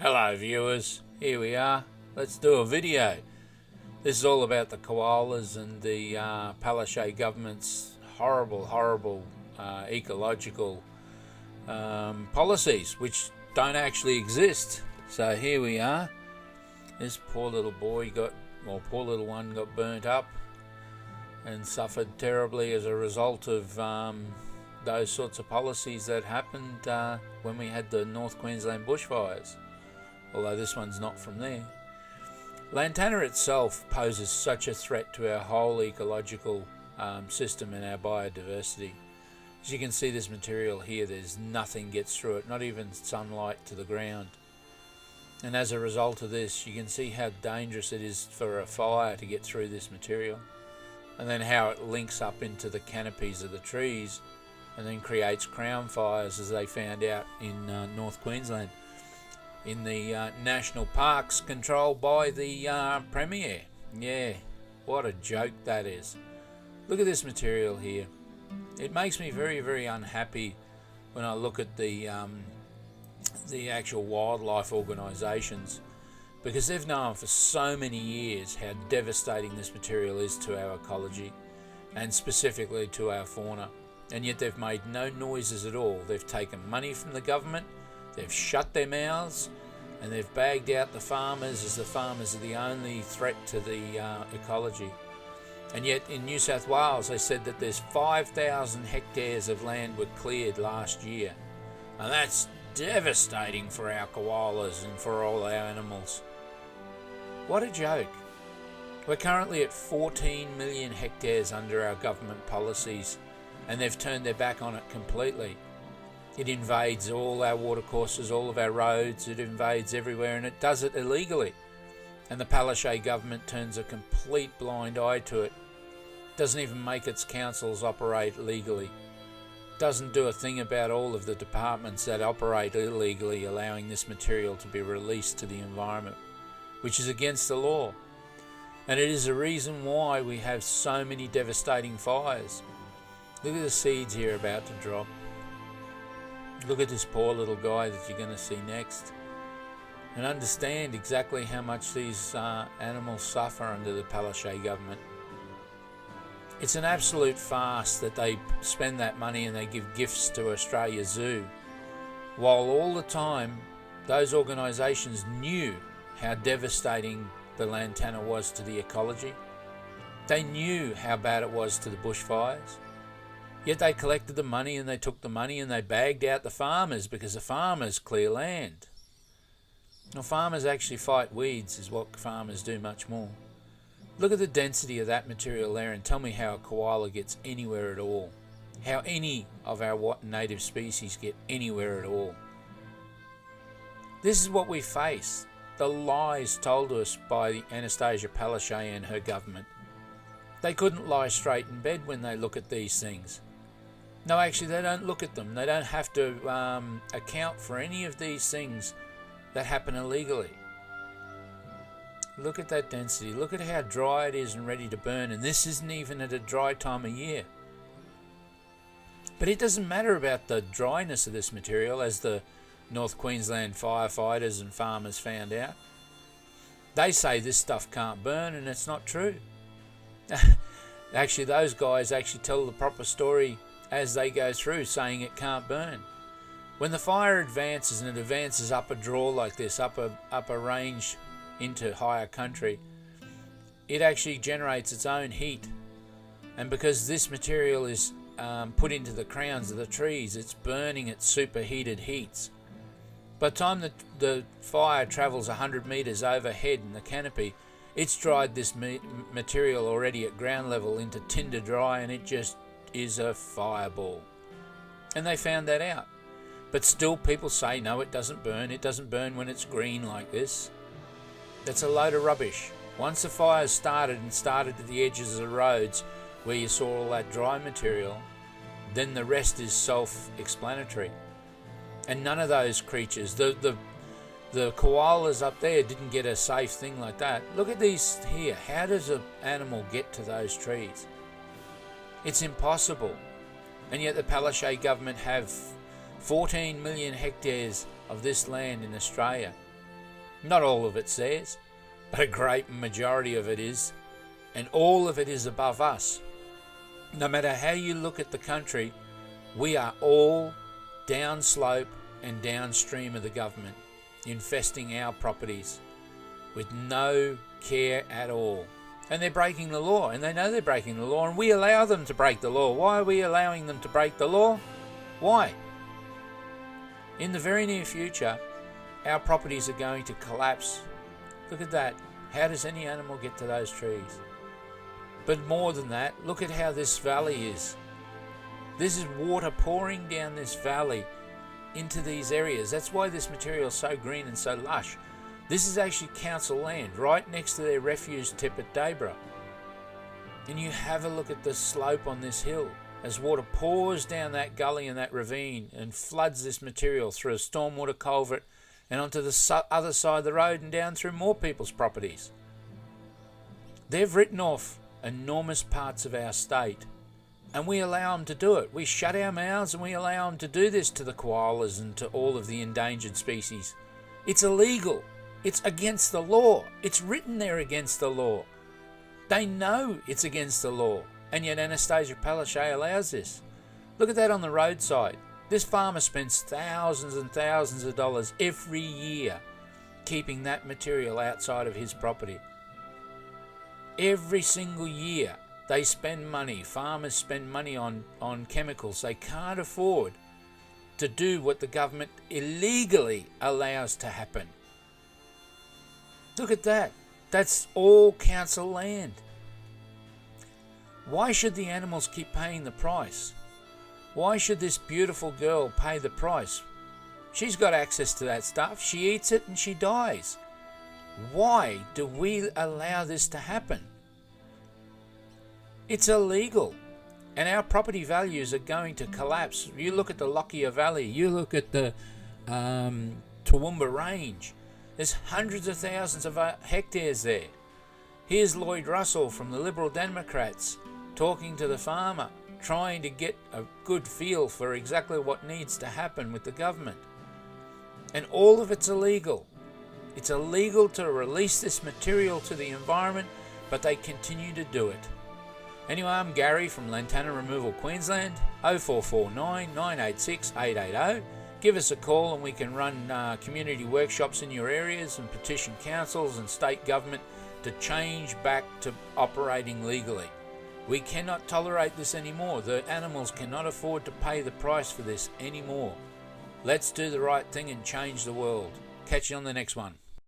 Hello viewers, here we are. Let's do a video. This is all about the koalas and the Palaszczuk government's horrible ecological policies which don't actually exist. So here we are. This poor little one got burnt up and suffered terribly as a result of those sorts of policies that happened when we had the North Queensland bushfires. Although this one's not from there. Lantana itself poses such a threat to our whole ecological system and our biodiversity. As you can see, this material here, there's nothing gets through it, not even sunlight to the ground. And as a result of this, you can see how dangerous it is for a fire to get through this material. And then how it links up into the canopies of the trees and then creates crown fires, as they found out in North Queensland, in the national parks controlled by the Premier. Yeah, what a joke that is. Look at this material here. It makes me very unhappy when I look at the actual wildlife organisations, because they've known for so many years how devastating this material is to our ecology and specifically to our fauna, and yet they've made no noises at all. They've taken money from the government, they've shut their mouths, and they've bagged out the farmers, as the farmers are the only threat to the ecology. And yet in New South Wales they said that there's 5,000 hectares of land were cleared last year, and that's devastating for our koalas and for all our animals. What a joke. We're currently at 14 million hectares under our government policies, and they've turned their back on it completely. It invades all our watercourses, all of our roads, it invades everywhere, and it does it illegally. And the Palaszczuk government turns a complete blind eye to it. Doesn't even make its councils operate legally. Doesn't do a thing about all of the departments that operate illegally, allowing this material to be released to the environment, which is against the law. And it is a reason why we have so many devastating fires. Look at the seeds here about to drop. Look at this poor little guy that you're going to see next, and understand exactly how much these animals suffer under the Palaszczuk government. It's an absolute farce that they spend that money and they give gifts to Australia Zoo, while all the time those organisations knew how devastating the Lantana was to the ecology. They knew how bad it was to the bushfires. Yet they collected the money, and they took the money and they bagged out the farmers, because the farmers clear land. Now, farmers actually fight weeds, is what farmers do much more. Look at the density of that material there and tell me how a koala gets anywhere at all. How any of our native species get anywhere at all. This is what we face. The lies told us by Annastacia and her government. They couldn't lie straight in bed when they look at these things. No, actually they don't look at them. They don't have to account for any of these things that happen illegally. Look at that density. Look at how dry it is and ready to burn. And this isn't even at a dry time of year. But it doesn't matter about the dryness of this material, as the North Queensland firefighters and farmers found out. They say this stuff can't burn, and it's not true. Actually, those guys actually tell the proper story as they go through, saying it can't burn. When the fire advances, and it advances up a draw like this, up a range into higher country, it actually generates its own heat. And because this material is put into the crowns of the trees, it's burning at superheated heats. By the time the fire travels 100 metres overhead in the canopy, it's dried this material already at ground level into tinder dry, and it just is a fireball. And they found that out. But still people say, no, it doesn't burn. It doesn't burn when it's green like this. That's a load of rubbish. Once the fire's started at the edges of the roads where you saw all that dry material, then the rest is self-explanatory. And none of those creatures, the koalas up there didn't get a safe thing like that. Look at these here. How does an animal get to those trees? It's impossible. And yet the Palaszczuk government have 14 million hectares of this land in Australia. Not all of it's theirs, but a great majority of it is, and all of it is above us. No matter how you look at the country, we are all downslope and downstream of the government, infesting our properties with no care at all. And they're breaking the law, and they know they're breaking the law, and we allow them to break the law. Why are we allowing them to break the law? Why? In the very near future, our properties are going to collapse. Look at that. How does any animal get to those trees? But more than that, look at how this valley is. This is water pouring down this valley into these areas. That's why this material is so green and so lush. This is actually council land right next to their refuge tip at Dayborough. And you have a look at the slope on this hill as water pours down that gully and that ravine and floods this material through a stormwater culvert and onto the other side of the road and down through more people's properties. They've written off enormous parts of our state, and we allow them to do it. We shut our mouths and we allow them to do this to the koalas and to all of the endangered species. It's illegal. It's against the law. It's written there against the law. They know it's against the law, and yet Annastacia Palaszczuk allows this. Look at that on the roadside. This farmer spends thousands and thousands of dollars every year keeping that material outside of his property. Every single year they spend money. Farmers spend money on chemicals they can't afford to do what the government illegally allows to happen. Look at that. That's all council land. Why should the animals keep paying the price? Why should this beautiful girl pay the price? She's got access to that stuff. She eats it and she dies. Why do we allow this to happen? It's illegal. And our property values are going to collapse. You look at the Lockyer Valley. You look at the Toowoomba Range. There's hundreds of thousands of hectares there. Here's Lloyd Russell from the Liberal Democrats talking to the farmer, trying to get a good feel for exactly what needs to happen with the government. And all of it's illegal. It's illegal to release this material to the environment, but they continue to do it. Anyway, I'm Gary from Lantana Removal Queensland, 0449 986 880. Give us a call and we can run community workshops in your areas and petition councils and state government to change back to operating legally. We cannot tolerate this anymore. The animals cannot afford to pay the price for this anymore. Let's do the right thing and change the world. Catch you on the next one.